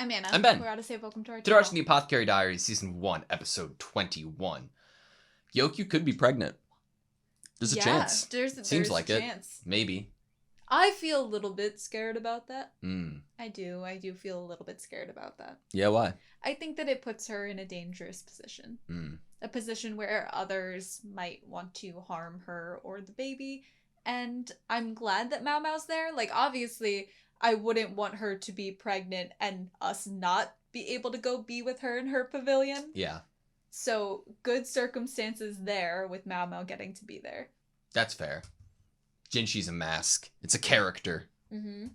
I'm Anna. I'm Ben. We're AutoSave. Welcome to our Today channel. we're watching the Apothecary Diaries Season 1, Episode 21. Yokyu could be pregnant. There's a chance. Seems like a it. chance. Maybe. I feel a little bit scared about that. Mm. I do feel a little bit scared about that. Yeah, why? I think that it puts her in a dangerous position. Mm. A position where others might want to harm her or the baby. And I'm glad that Mao Mao's there. Like, obviously, I wouldn't want her to be pregnant and us not be able to go be with her in her pavilion. Yeah. So, good circumstances there with Mao Mao getting to be there. That's fair. Jinshi's a mask. It's a character. Mm-hmm.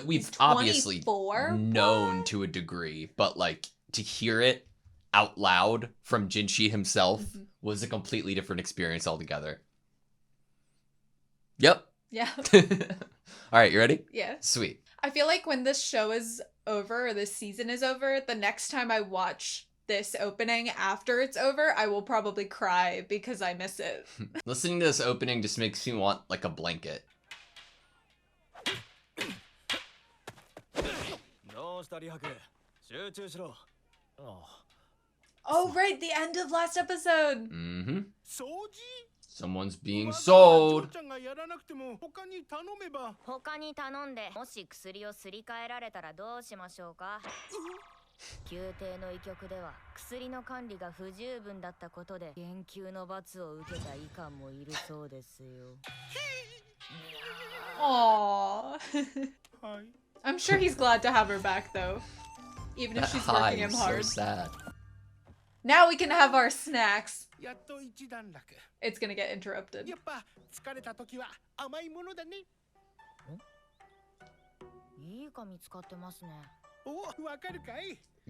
We've obviously 24? known What? to a degree, but like to hear it out loud from Jinshi himself was a completely different experience altogether. Yep. Yeah. All right, you ready? Yeah. Sweet. I feel like when this show is over, or this season is over, the next time I watch this opening after it's over, I will probably cry because I miss it. Listening to this opening just makes me want like a blanket. Oh, right, the end of last episode. Mm-hmm. Someone's being sold. 他に頼んでもし薬をすり替えられたらどうしましょうか。宮廷の医局では薬の管理が不十分だったことで減給の罰を受けた医官もいるそうですよ。Aww. I'm sure he's glad to have her back though, even if she's working him hard. So sad. Now we can have our snacks. It's gonna get interrupted. You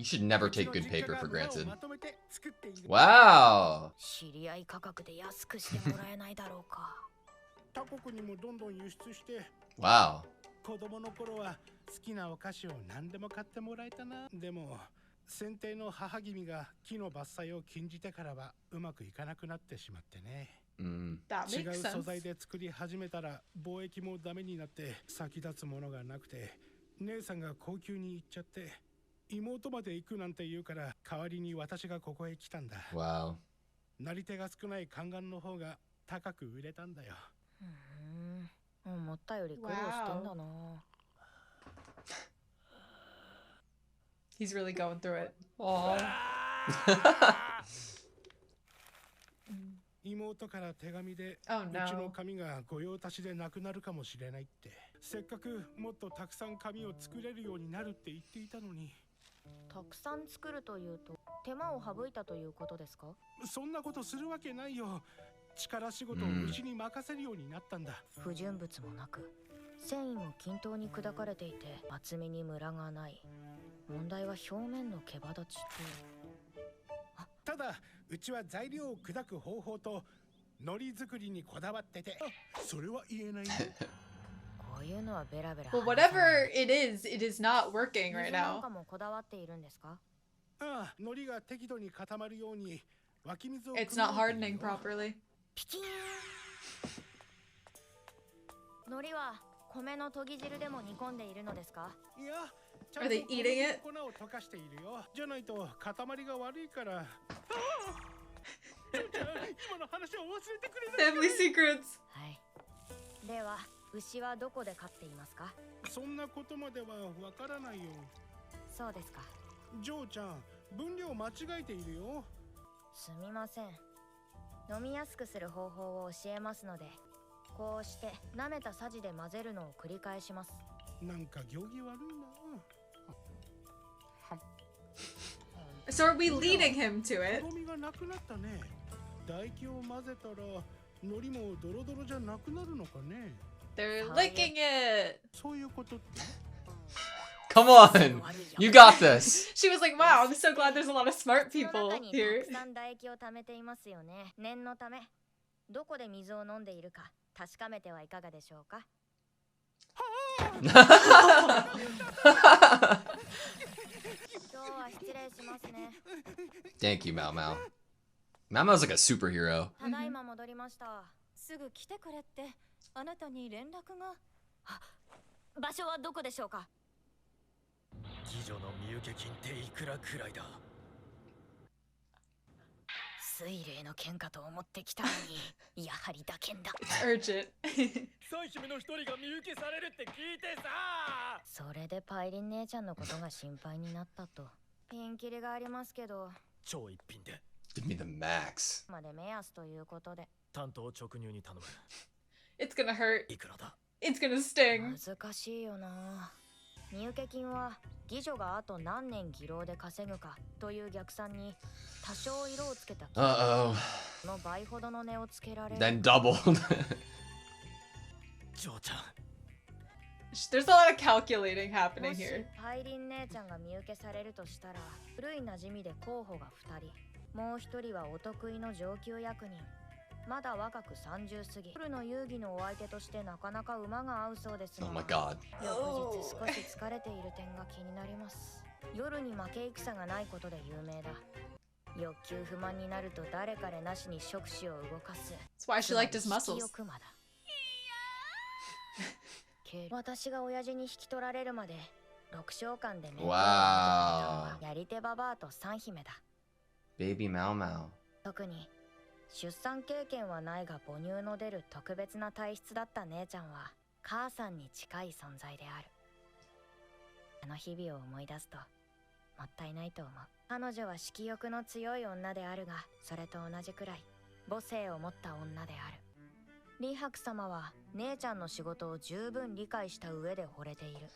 should never take good paper for granted. Wow. 知り合い価格で安くしてもらえないだろうか。他国にもどんどん輸出して Wow. 子供の頃は好きなお菓子を何でも買ってもらえたな。でも先帝の母君が木の伐採を禁じてからはうまくいかなくなってしまってね。That 違 makes う素 sense. 材で作り始めたら貿易もダメになって先立つものがなくて姉さんが高級に行っちゃって妹まで行くなんて言うから代わりに私がここへ来たんだ。 Wow. なり手が少ない宦官の方が高く売れたんだよ。思ったより苦労してんだな。He's really going through it. 妹から手紙で、 Oh うちの no. 紙が御用達でなくなるかもしれないって。せっかくもっとたくさん紙を作れるようになるって言っていたのに。たくさん作るというと手間を省いたということですか。そんなことするわけないよ。力仕事をうちに任せるようになったんだ。不純物もなく繊維も均等に砕かれていて厚みにムラがない。問題は表面の毛羽立ちと。ただうちは材料を砕く方法と海苔作りにこだわってて、それは言えないよ。こういうのはベラベラ。 Well, whatever it is not working right 水なん now. かもこだわっているんですか。ああ、海苔が適度に固まるように湧き水を。 It's not hardening properly. ピキーン。海苔は米の研ぎ汁でも煮込んでいるのですか。いや、 Are they eating it? 粉を溶かしているよ。じゃないと塊が悪いから。今の話を忘れてくれない。 Family secrets. はい。では牛はどこで飼っていますか。そんなことまではわからないよ。そうですか。ジョーちゃん、分量間違えているよ。すみません。飲みやすくする方法を教えますので、こうして舐めたさじで混ぜるのを繰り返します。なんか行儀悪いな。 So are we leading him to it? とろみがなくなったね。唾液を混ぜたら海苔もドロドロじゃなくなるのかね。 They're licking it. そういうことって。 Come on. You got this. She was like, wow, I'm so glad there's a lot of smart 口の people 中に here. たくさん唾液を溜めていますよね。念のため、どこで水を飲んでいるか確かめてはいかがでしょうか。今日は失礼しますね。 Thank you, Mao Mao. Mao Mao's like a superhero. ただいま戻りました。すぐ来てくれってあなたに連絡が。場所はどこでしょうか。妓女の身請け金っていくらくらいだ。水霊の剣かと思ってきたのに、やはり打剣だ。Urgent. 三姫の一人が身請けされるって聞いてさ。それでパイリン姉ちゃんのことが心配になったと。ピンキリがありますけど。超一品で。Give me the max. まで目安ということで。担当直入に頼む。It's gonna hurt. いくらだ。It's gonna sting. 難しいよな。身請け金は妓女があと何年妓労で稼ぐかという逆算に多少色をつけた金の倍ほどの値をつけられる。Then doubled. 嬢ちゃん。There's a lot of calculating happening もし here. パイリン姉ちゃんが身請けされるとしたら、古い馴染みで候補が2人、もう1人はお得意の上級役人。まだ若く30過ぎ。夜の遊戯のお相手としてなかなか馬が合うそうですが、 Oh my god. 翌日少し疲れている点が気になります。夜に負け戦がないことで有名だ。欲求不満になると誰彼なしに触手を動かす。 That's why she liked his つまり muscles. 色欲魔だ。私が親父に引き取られるまで6召喚で面倒を見てくれたのはやり手ババアと三姫だ。 Baby Mau Mau. 特に出産経験はないが母乳の出る特別な体質だった姉ちゃんは母さんに近い存在である。あの日々を思い出すともったいないと思う。彼女は色欲の強い女であるが、それと同じくらい母性を持った女である。李白様は姉ちゃんの仕事を十分理解した上で惚れている。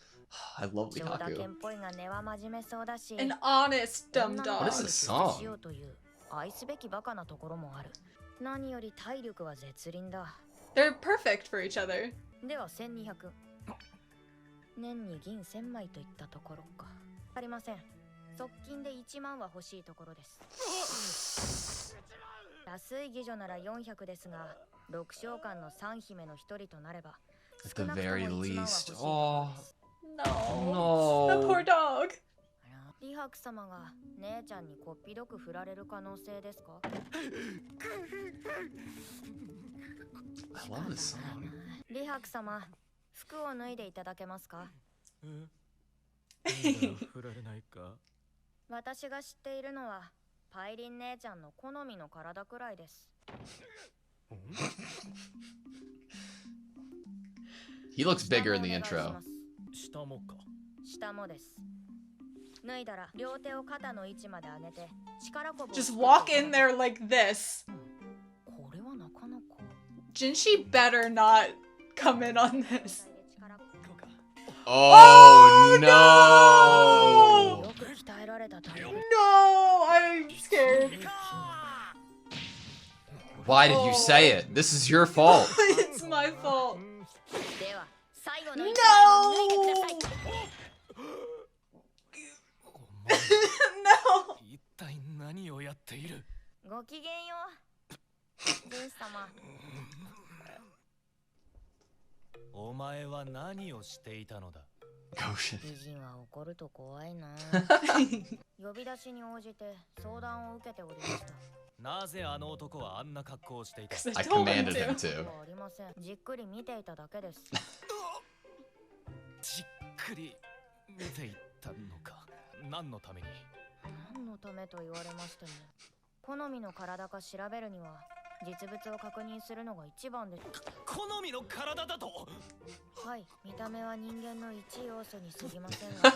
I love 上田 Lihaku. 健っぽいが根は真面目そうだし、 An honest dumb 女の dog. これす 愛 song? にしようという愛すべきバカなところもある。何より体力は絶倫だ。 They're perfect for each other. では1200。年に銀1000枚といったところか。ありません。側近で1万は欲しいところです。安い妓女なら400ですが、6召喚の三姫の一人となれば At 少 the なくとも very 1万は欲しい least. ところです。 No. The poor dog. 李白様が姉ちゃんにこっぴどく振られる可能性ですか？ I love this song. 李白様、服を脱いでいただけますか？振られないか。私が知っているのはパイリン姉ちゃんの好みの体くらいです。He looks bigger in the intro. 下もか。下もです。脱いだら両手を肩の位置まで上げて力こぶを Just walk in there like this. これはなかなか。 Jinshi better not come in on this. こうか。 Oh, no! よく鍛えられた体力。 No, I'm scared. Why did you say it? This is your fault. It's my fault. では最後の No! 一枚を脱いでください。お前 No. 一体何をやっている。ごきげんよう。軍師様。お前は何をしていたのだ。 Oh shit. 美人は怒ると怖いな。呼び出しに応じて相談を受けておりました。なぜあの男はあんな格好をしていた。 'Cause I I told him commanded him to. to. ありません。じっくり見ていただけです。じっくり見ていったのか。何のために。何のためと言われましても、好みの体か調べるには実物を確認するのが一番です。好みの体だと。はい、見た目は人間の一要素に過ぎませんが、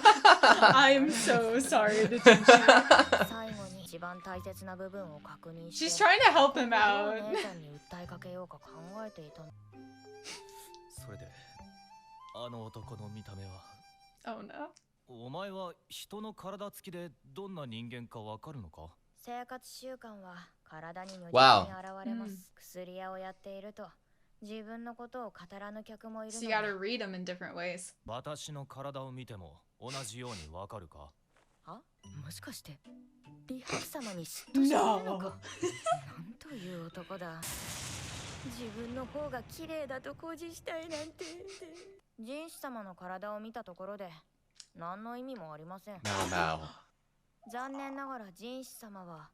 I'm so sorry to Jinshi. 最後に一番大切な部分を確認して、 She's trying to help him どう out. 姉ちゃんに訴えかけようか考えていたの。それであの男の見た目は。 Oh no. お前は人の体つきでどんな人間かわかるのか。生活習慣は体に如実に Wow. 現れます。薬屋をやっていると自分のことを語らぬ客もいる So の you で、 gotta read him in different ways. 私の体を見ても同じようにわかるか。あ、もしかして李白様に嫉妬しているのか。 No. なんという男だ。自分の方が綺麗だと誇示したいなんて。人種様の体を見たところで何の意味もありません。 Mau Mau. 残念ながら人種様は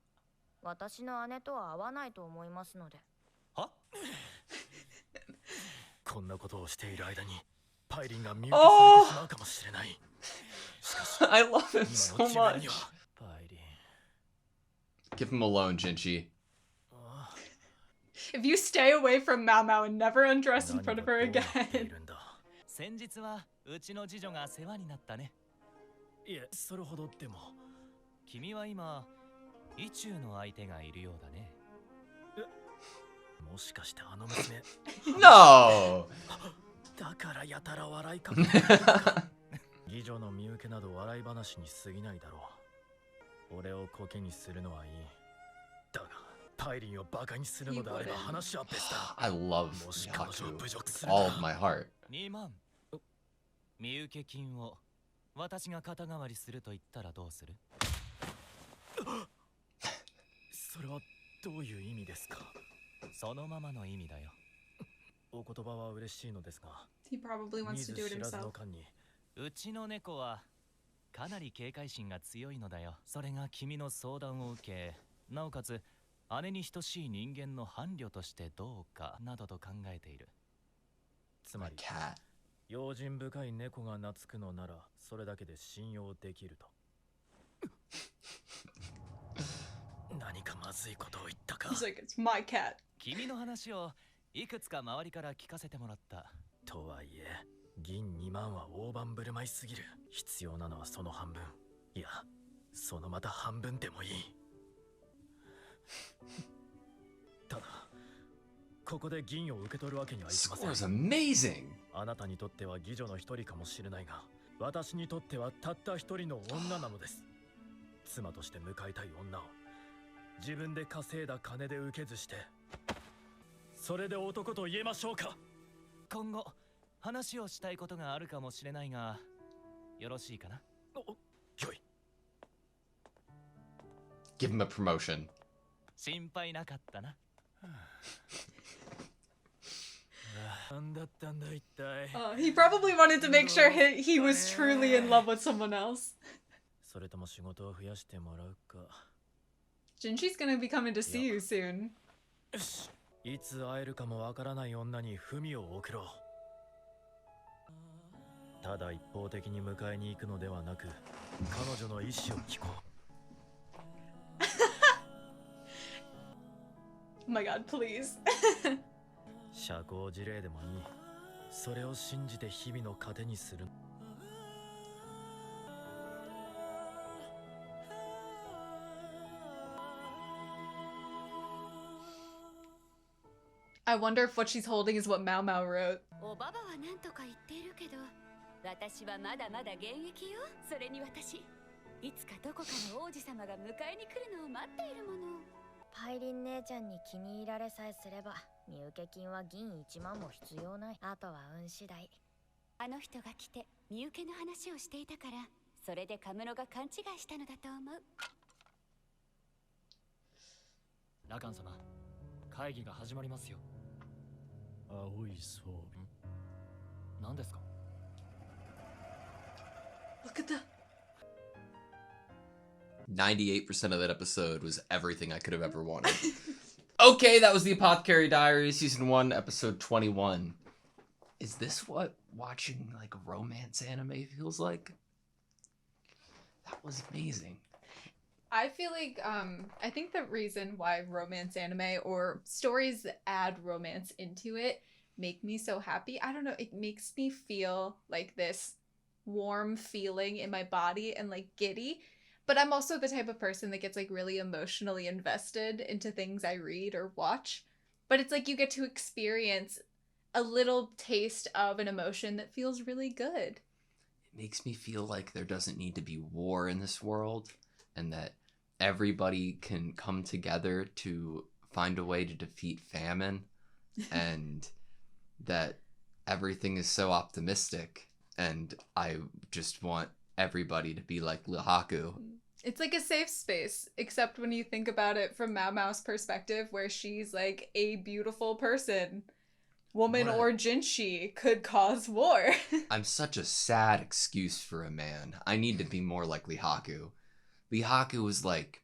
私の姉とは合わないと思いますので。はこんなことをしている間にパイリンが身請けされてしまうかもしれない。I love him so much. Give him a loan, Jinchi. If you stay away from Mao Mao and never undress in front of her again. 先日はうちの次女が世話になったね。いえ、それほどでも。君は今、意中の相手がいるようだね。もしかしてあの娘。No! だからやたら笑いかけ。義女の身請けなど笑い話に過ぎないだろう。俺をコケにするのはいい。だが、パイリンをバカにするのであれば話は別だ。I love Kaku with all of my heart. 2万。身請け金を私が肩代わりすると言ったらどうする？それはどういう意味ですか？そのままの意味だよ。お言葉は嬉しいのですが、He probably wants to do it 見ず知らず himself. の間にうちの猫はかなり警戒心が強いのだよ。それが君の相談を受け、なおかつ姉に等しい人間の伴侶としてどうかなどと考えている。つま My り cat. 用心深い猫が懐くのならそれだけで信用できると。何かまずいことを言ったか。 He's like, it's my cat. 君の話をいくつか周りから聞かせてもらった。とはいえ、銀2万は大盤振る舞いすぎる。必要なのはその半分。いや、そのまた半分でもいい。ただ、ここで銀を受け取るわけにはいきません。 Score's amazing! あなたにとっては義女の一人かもしれないが、私にとってはたった一人の女なのです。妻として迎えたい女を自分で稼いだ金で受けずして、それで男と言えましょうか？今後話をしたいことがあるかもしれないが、よろしいかな？よい。 Give him a promotion. 心配なかったな。なんだったんだ一体。 He probably wanted to make sure he was truly in love with someone else. それとも仕事を増やしてもらうか。 Jinchi's gonna be coming to see you soon. よし。いつ会えるかもわからない女に文を送ろう。ただ一方的に迎えに行くのではなく、彼女の意思を聞こう。 Oh my god, please. 社交辞令でもいい。それを信じて日々の糧にする。 I wonder if what she's holding is what Mao Mao wrote. おばばは何とか言っているけど、私はまだまだ現役よ。それに私、いつかどこかの王子様が迎えに来るのを待っているもの。パイリン姉ちゃんに気に入られさえすれば、身請け金は銀1万も必要ない。あとは運次第。あの人が来て身請けの話をしていたから、それでカムロが勘違いしたのだと思う。ラカン様、会議が始まりますよ。青い装備。何ですか？ Look at the... 98% of that episode was everything I could have ever wanted. Okay, that was the Apothecary Diaries, Season 1, Episode 21. Is this what watching, like, romance anime feels like? That was amazing. I feel like, I think the reason why romance anime or stories that add romance into it make me so happy, I don't know, it makes me feel like this warm feeling in my body and like giddy. But I'm also the type of person that gets like really emotionally invested into things I read or watch. But it's like you get to experience a little taste of an emotion that feels really good. It makes me feel like there doesn't need to be war in this world, and that everybody can come together to find a way to defeat famine, and that everything is so optimistic, and I just want everybody to be like Lihaku. It's like a safe space, except when you think about it from Mao Mao's perspective, where she's like a beautiful person. Woman or Jinshi could cause war. I'm such a sad excuse for a man. I need to be more like Lihaku. Lihaku was like,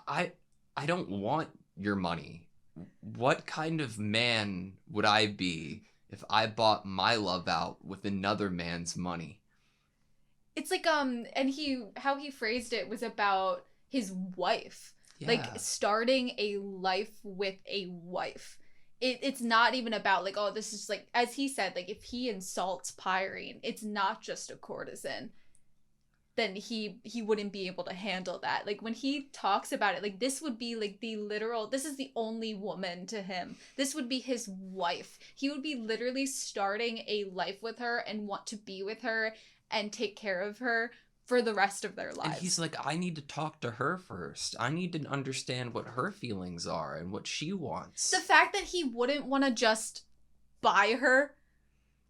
I don't want your money. What kind of man would I be if I bought my love out with another man's money? It's like and how he phrased it was about his wife. Yeah. Like starting a life with a wife. It's not even about like, oh, this is like, as he said, like if he insults Pyrene, it's not just a courtesan, then he wouldn't be able to handle that. Like when he talks about it, like this would be like the literal, this is the only woman to him. This would be his wife. He would be literally starting a life with her and want to be with her and take care of her for the rest of their lives. And he's like, I need to talk to her first. I need to understand what her feelings are and what she wants. The fact that he wouldn't want to just buy her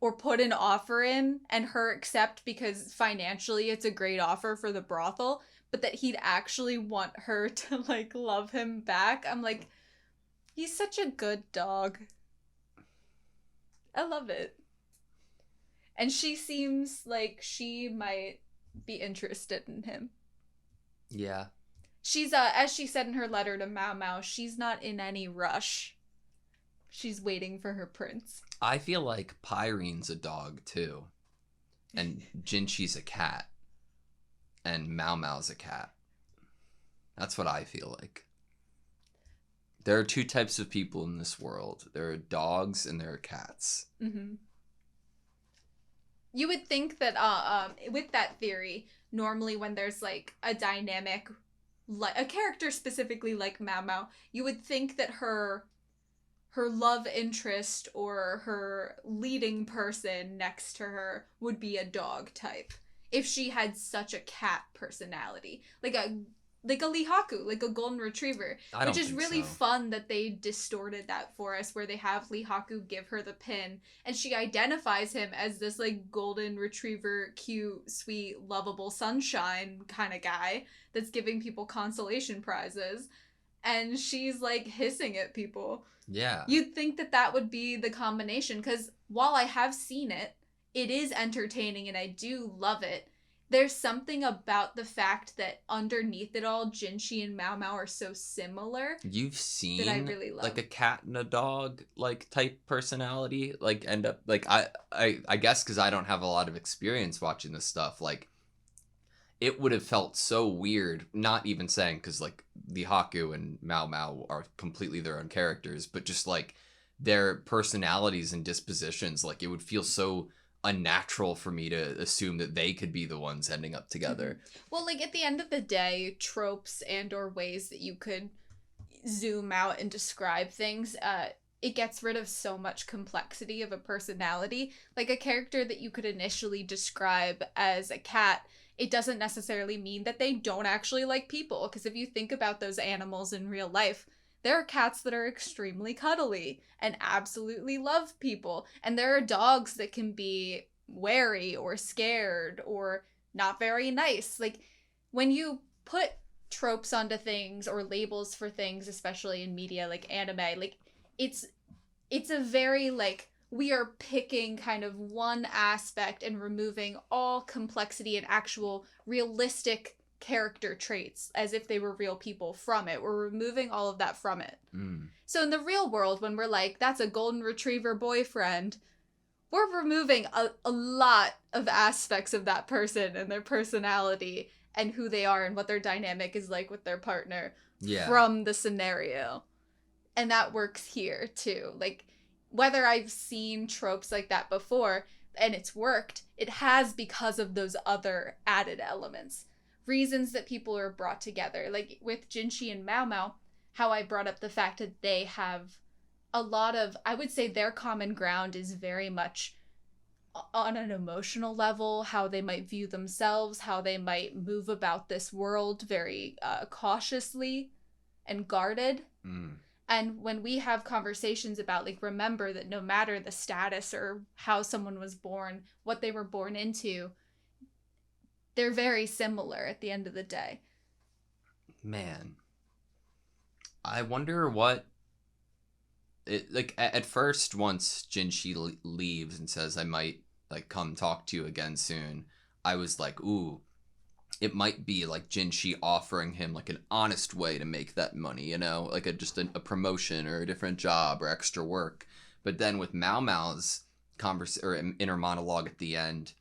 or put an offer in and her accept because financially it's a great offer for the brothel, but that he'd actually want her to like love him back. I'm like, he's such a good dog. I love it. And she seems like she might be interested in him. Yeah. She's as she said in her letter to Mao Mao, she's not in any rush. She's waiting for her prince. I feel like Pyrene's a dog too. And Jinshi's a cat. And Mao Mao's a cat. That's what I feel like. There are two types of people in this world. There are dogs and there are cats. Mm-hmm. You would think that with that theory, normally when there's like a dynamic, like a character specifically like Mao Mao, you would think that her love interest or her leading person next to her would be a dog type if she had such a cat personality, like a Lihaku, like a golden retriever, which is really fun that they distorted that for us, where they have Lihaku give her the pin and she identifies him as this like golden retriever, cute, sweet, lovable sunshine kind of guy that's giving people consolation prizes, and she's like hissing at people. Yeah. You'd think that that would be the combination, because while I have seen it, it is entertaining and I do love it. There's something about the fact that underneath it all, Jinshi and Mao Mao are so similar. You've seen that I really love. Like a cat and a dog like type personality like end up like I guess because I don't have a lot of experience watching this stuff, like it would have felt so weird, not even saying because like the Haku and Mao Mao are completely their own characters, but just like their personalities and dispositions, like it would feel so unnatural for me to assume that they could be the ones ending up together. Well, like at the end of the day, tropes and or ways that you could zoom out and describe things, it gets rid of so much complexity of a personality. Like a character that you could initially describe as a cat, it doesn't necessarily mean that they don't actually like people, because if you think about those animals in real life, there are cats that are extremely cuddly and absolutely love people. And there are dogs that can be wary or scared or not very nice. Like when you put tropes onto things or labels for things, especially in media like anime, like it's a very like, we are picking kind of one aspect and removing all complexity and actual realistic character traits as if they were real people from it. We're removing all of that from it. So in the real world, when we're like, that's a golden retriever boyfriend, we're removing a lot of aspects of that person and their personality and who they are and what their dynamic is like with their partner from the scenario. And that works here too. Like whether I've seen tropes like that before and it's worked, it has because of those other added elements. Reasons that people are brought together. Like with Jinshi and Mao Mao, how I brought up the fact that they have a lot of, I would say their common ground is very much on an emotional level, how they might view themselves, how they might move about this world very cautiously and guarded. And when we have conversations about like, remember that no matter the status or how someone was born, what they were born into, they're very similar at the end of the day. Man. I wonder what... It, like, at first, once Jinshi leaves and says, I might, like, come talk to you again soon, I was like, ooh, it might be, like, Jinshi offering him, like, an honest way to make that money, you know? Like, just a promotion or a different job or extra work. But then with Mao Mao's inner monologue at the end...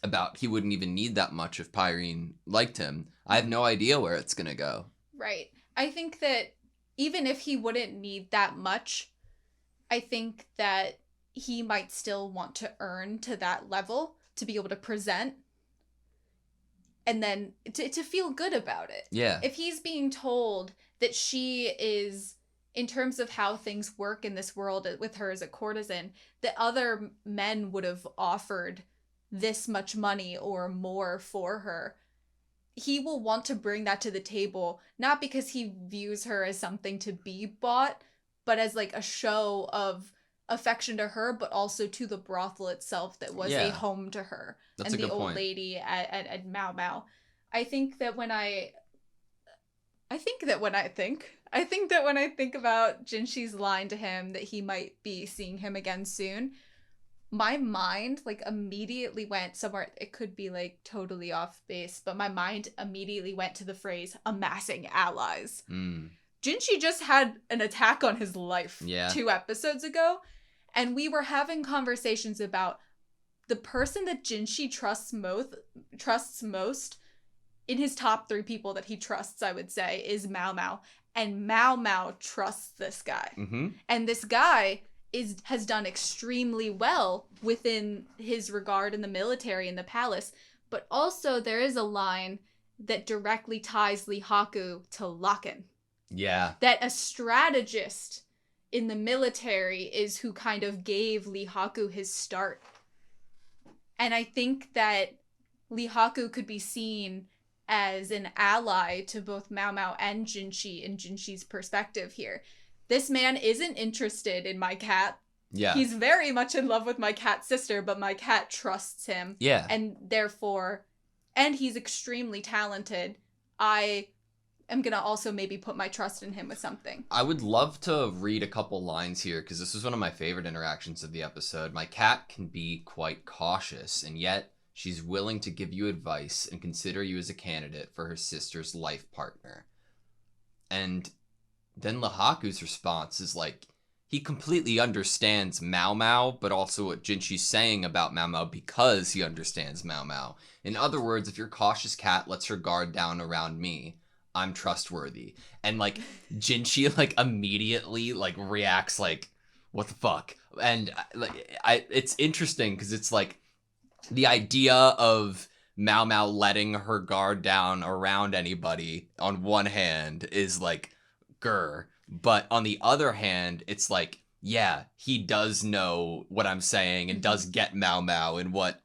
about he wouldn't even need that much if Pyrene liked him. I have no idea where it's gonna go. Right. I think that even if he wouldn't need that much, I think that he might still want to earn to that level to be able to present and then to feel good about it. Yeah. If he's being told that she is, in terms of how things work in this world with her as a courtesan, that other men would have offered this much money or more for her, he will want to bring that to the table, not because he views her as something to be bought, but as like a show of affection to her, but also to the brothel itself that was a home to her. That's and a the good old point. lady at Mau Mau. I think that when I think when I think about Jinshi's line to him that he might be seeing him again soon, my mind like immediately went somewhere. It could be like totally off base, but my mind immediately went to the phrase amassing allies. Jinshi just had an attack on his life 2 episodes ago, and we were having conversations about the person that Jinshi trusts most in his top 3 people that he trusts, I would say, is Mau Mau. And Mau Mau trusts this guy. Mm-hmm. And this guy has done extremely well within his regard in the military and the palace. But also there is a line that directly ties Lee Haku to Laken. Yeah. That a strategist in the military is who kind of gave Lee Haku his start. And I think that Lee Haku could be seen as an ally to both Mau Mau and Jinshi in Jinshi's perspective here. This man isn't interested in my cat. Yeah. He's very much in love with my cat's sister, but my cat trusts him. Yeah. And therefore, and he's extremely talented. I am going to also maybe put my trust in him with something. I would love to read a couple lines here because this was one of my favorite interactions of the episode. My cat can be quite cautious, and yet she's willing to give you advice and consider you as a candidate for her sister's life partner. And then Lahaku's response is like, he completely understands Mau Mau, but also what Jinshi's saying about Mau Mau because he understands Mau Mau. In other words, if your cautious cat lets her guard down around me, I'm trustworthy. And like Jinshi like immediately like reacts like, what the fuck? And like it's interesting because it's like the idea of Mau Mau letting her guard down around anybody on one hand is like grr. But on the other hand, it's like, yeah, he does know what I'm saying and does get Mau Mau and what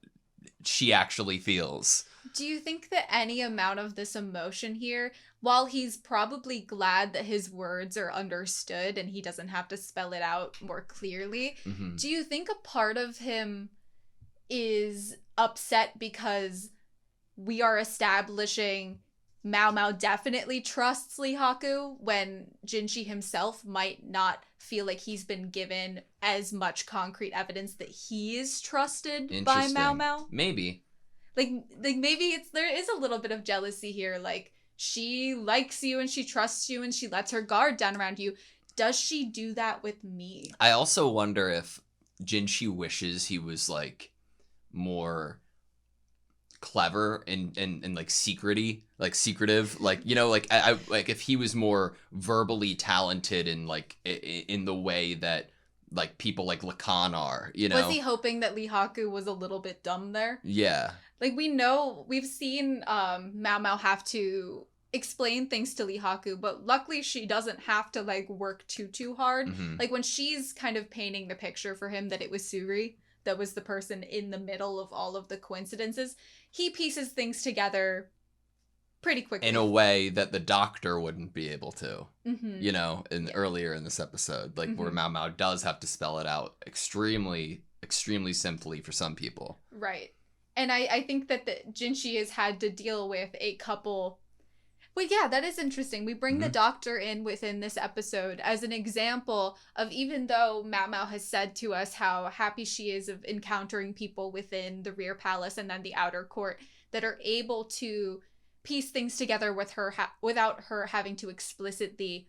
she actually feels. Do you think that any amount of this emotion here, while he's probably glad that his words are understood and he doesn't have to spell it out more clearly, do you think a part of him is upset because we are establishing Mau Mau definitely trusts Lee Haku when Jinshi himself might not feel like he's been given as much concrete evidence that he is trusted by Mau Mau? Maybe. Like maybe there is a little bit of jealousy here. Like, she likes you and she trusts you and she lets her guard down around you. Does she do that with me? I also wonder if Jinshi wishes he was like more clever and like secretive, like, you know, like I like if he was more verbally talented and like in the way that like people like Lacan are, you know. Was he hoping that Lee Haku was a little bit dumb there? Yeah. Like, we've seen Mau Mau have to explain things to Lee Haku, but luckily she doesn't have to like work too hard. Like when she's kind of painting the picture for him that it was Suri that was the person in the middle of all of the coincidences, he pieces things together pretty quickly. In a way that the doctor wouldn't be able to, you know, earlier in this episode, like where Mau Mau does have to spell it out extremely simply for some people. Right. And I think that Jinshi has had to deal with a couple... Well, yeah, that is interesting. We bring the doctor in within this episode as an example of, even though Mau Mau has said to us how happy she is of encountering people within the rear palace and then the outer court that are able to piece things together with her without her having to explicitly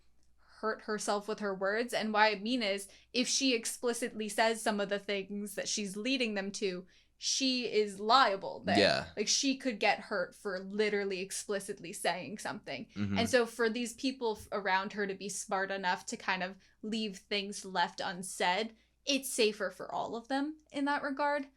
hurt herself with her words. And what I mean is, if she explicitly says some of the things that she's leading them to, she is liable there. Yeah. Like, she could get hurt for literally explicitly saying something. Mhm. And so for these people around her to be smart enough to kind of leave things left unsaid, it's safer for all of them in that regard.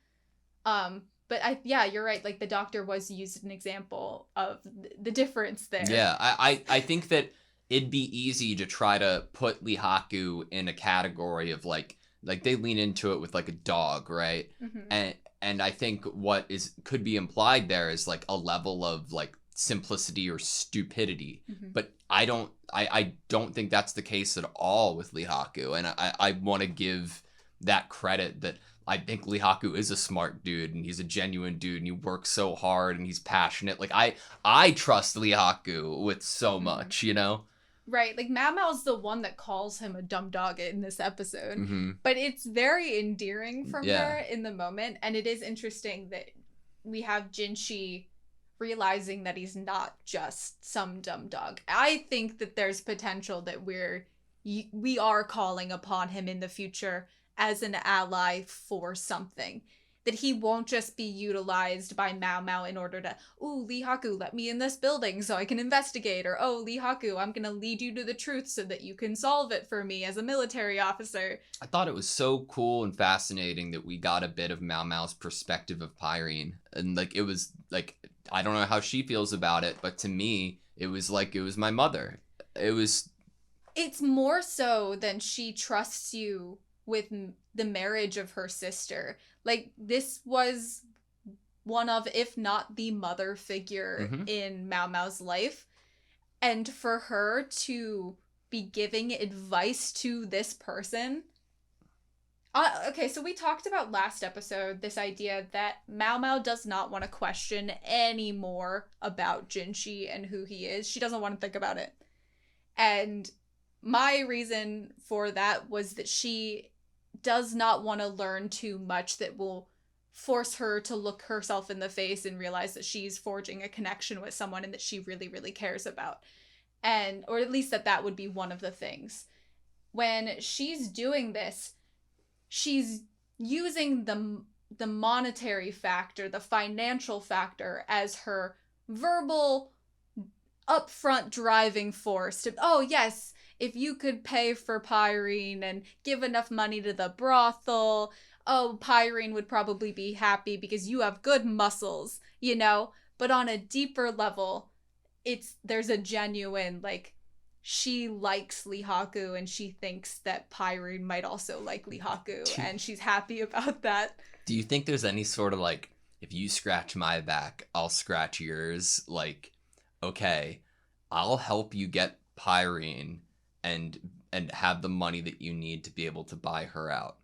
But yeah, you're right. Like, the doctor was used as an example of the difference there. Yeah, I think that it'd be easy to try to put Lihaku in a category of like they lean into it with like a dog, right? Mm-hmm. And I think what could be implied there is like a level of like simplicity or stupidity. Mm-hmm. But I don't think that's the case at all with Lihaku. And I want to give that credit that I think Lihaku is a smart dude and he's a genuine dude and he works so hard and he's passionate. Like I trust Lihaku with so much, you know? Right, like Mao Mao's the one that calls him a dumb dog in this episode. Mm-hmm. But it's very endearing from Yeah. her in the moment. And it is interesting that we have Jinshi realizing that he's not just some dumb dog. I think that there's potential that we are calling upon him in the future as an ally for something. That he won't just be utilized by Mao Mao in order to, ooh, Lihaku, let me in this building so I can investigate, or, oh, Lihaku, I'm gonna lead you to the truth so that you can solve it for me as a military officer. I thought it was so cool and fascinating that we got a bit of Mao Mao's perspective of Pyrene. And like, it was like, I don't know how she feels about it, but to me, it was like, it was my mother. It's more so than she trusts you with the marriage of her sister. Like, this was one of, if not the mother figure in Mao Mao's life. And for her to be giving advice to this person. Okay, so we talked about last episode this idea that Mao Mao does not want to question any more about Jinshi and who he is. She doesn't want to think about it. And my reason for that was that she does not want to learn too much that will force her to look herself in the face and realize that she's forging a connection with someone and that she really, really cares about. And, or at least that would be one of the things. When she's doing this, she's using the monetary factor, the financial factor, as her verbal, upfront driving force to, oh yes, if you could pay for Pyrene and give enough money to the brothel, oh, Pyrene would probably be happy because you have good muscles, you know? But on a deeper level, there's a genuine, like, she likes Lihaku and she thinks that Pyrene might also like Lihaku, and she's happy about that. Do you think there's any sort of, like, if you scratch my back, I'll scratch yours? Like, okay, I'll help you get Pyrene and have the money that you need to be able to buy her out.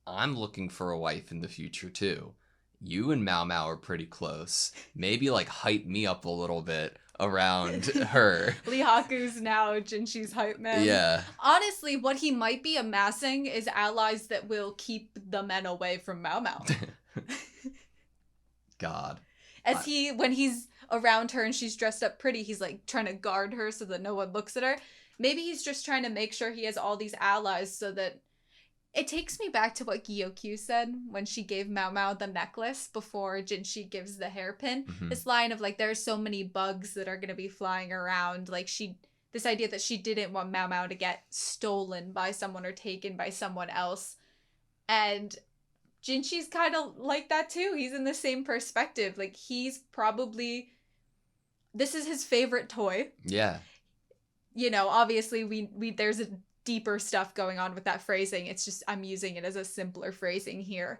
I'm looking for a wife in the future too. You and Mao Mao are pretty close. Maybe like hype me up a little bit around her. Lihaku's now Jinshi's hype man. Yeah. Honestly, what he might be amassing is allies that will keep the men away from Mao Mao. God. When he's around her and she's dressed up pretty, he's like trying to guard her so that no one looks at her. Maybe he's just trying to make sure he has all these allies so that... It takes me back to what Gyokyu said when she gave Mao Mao the necklace before Jinshi gives the hairpin. Mm-hmm. This line of, like, there's so many bugs that are going to be flying around. Like, this idea that she didn't want Mao Mao to get stolen by someone or taken by someone else. And Jinshi's kind of like that too. He's in the same perspective. Like, he's probably... This is his favorite toy. Yeah. You know, obviously we there's a deeper stuff going on with that phrasing. It's just, I'm using it as a simpler phrasing here.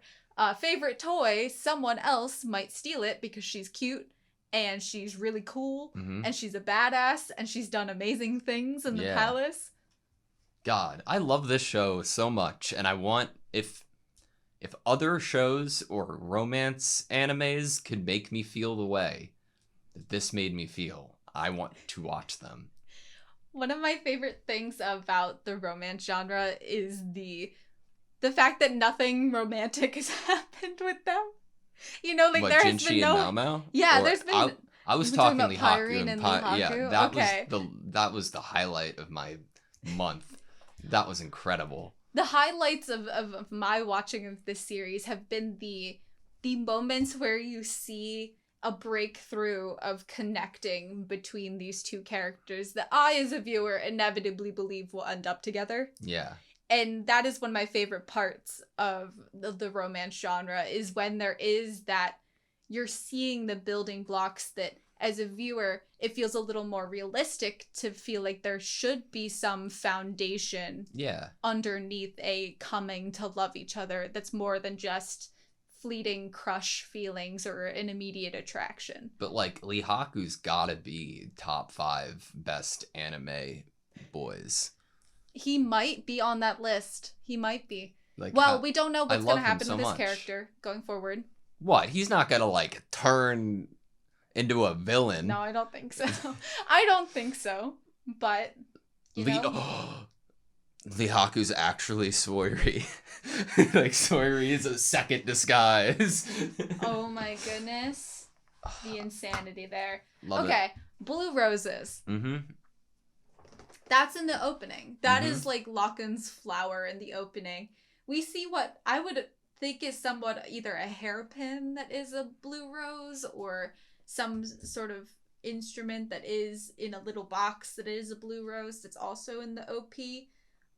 Favorite toy, someone else might steal it because she's cute and she's really cool and she's a badass and she's done amazing things in the palace. God, I love this show so much, and I want, if other shows or romance animes could make me feel the way that this made me feel, I want to watch them. One of my favorite things about the romance genre is the fact that nothing romantic has happened with them. You know, like, there has been no... and Mao Mao? Yeah, or there's been... I was talking about Lihaku and Lihaku? Yeah, that was the highlight of my month. That was incredible. The highlights of my watching of this series have been the the moments where you see a breakthrough of connecting between these two characters that I, as a viewer, inevitably believe will end up together. Yeah. And that is one of my favorite parts of the romance genre, is when there is that, you're seeing the building blocks that, as a viewer, it feels a little more realistic to feel like there should be some foundation underneath a coming to love each other that's more than just fleeting crush feelings or an immediate attraction. But like, Lee Haku's gotta be top 5 best anime boys. He might be on that list. He might be. Like, well, we don't know what's going to happen so to this much. character going forward. What? He's not gonna like turn into a villain. No, I don't think so. I don't think so. But you know. Lee Haku's actually Soiri. Like, Soiri is a second disguise. Oh my goodness. The insanity there. Love it. Blue Roses. Mm-hmm. That's in the opening. That is like Locken's flower in the opening. We see what I would think is somewhat either a hairpin that is a blue rose, or some sort of instrument that is in a little box that is a blue rose that's also in the OP.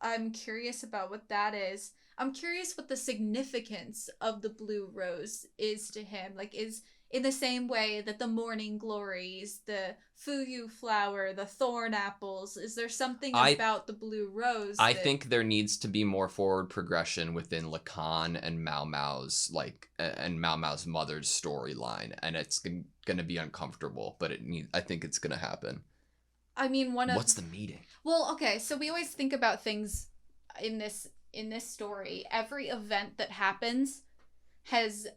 I'm curious about what that is. I'm curious what the significance of the blue rose is to him. Like, is in the same way that the morning glories, the fuyu flower, the thorn apples, is there something about the blue rose? I think there needs to be more forward progression within Lacan and Mao Mao's, like, and Mao Mao's mother's storyline, and it's gonna be uncomfortable, but I think it's gonna happen. I mean, what's the meeting? Well, okay, so we always think about things in this story. Every event that happens has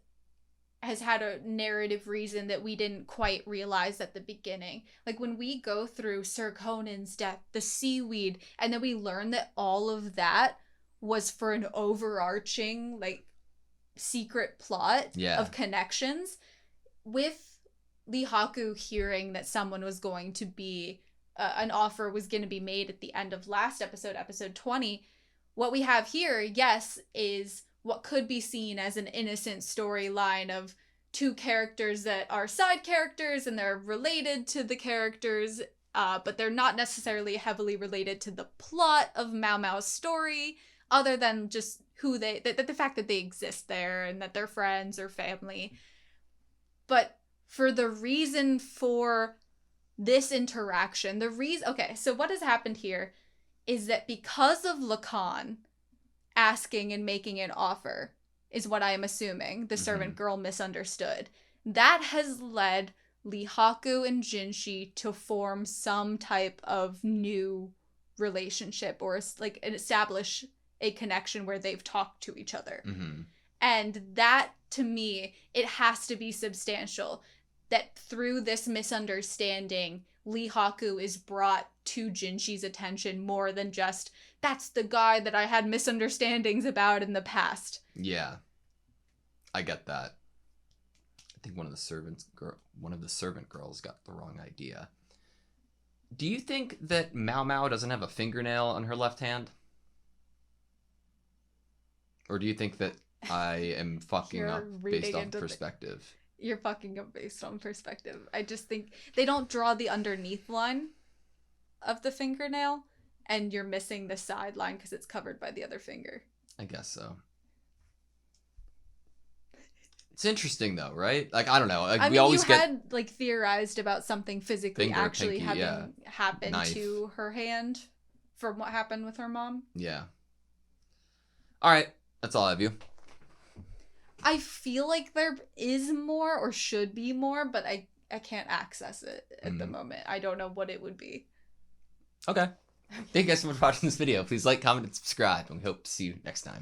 had a narrative reason that we didn't quite realize at the beginning. Like, when we go through Sir Conan's death, the seaweed, and then we learn that all of that was for an overarching, like, secret plot of connections. With Lee Haku hearing that someone was going to be an offer was going to be made at the end of last episode, episode 20. What we have here, yes, is what could be seen as an innocent storyline of two characters that are side characters and they're related to the characters, but they're not necessarily heavily related to the plot of Mao Mao's story, other than just who the fact that they exist there and that they're friends or family. But for the reason for this interaction, so what has happened here is that because of Lacan asking and making an offer, is what I am assuming the servant girl misunderstood, that has led Lee Haku and Jinshi to form some type of new relationship, or like establish a connection where they've talked to each other. And that, to me, it has to be substantial. That through this misunderstanding, Lee Haku is brought to Jinshi's attention more than just, that's the guy that I had misunderstandings about in the past. Yeah. I get that. I think one of the servant girls got the wrong idea. Do you think that Mao Mao doesn't have a fingernail on her left hand? Or do you think that I am fucking up based on perspective? You're fucking up based on perspective. I just think they don't draw the underneath line of the fingernail, and you're missing the side line because it's covered by the other finger. I guess so. It's interesting though, right? Like, I don't know. Like, we always had like theorized about something physically actually having happened to her hand from what happened with her mom. Yeah. All right, that's all I have you. I feel like there is more or should be more, but I can't access it at the moment. I don't know what it would be. Okay. Thank you guys so much for watching this video. Please like, comment, and subscribe, and we hope to see you next time.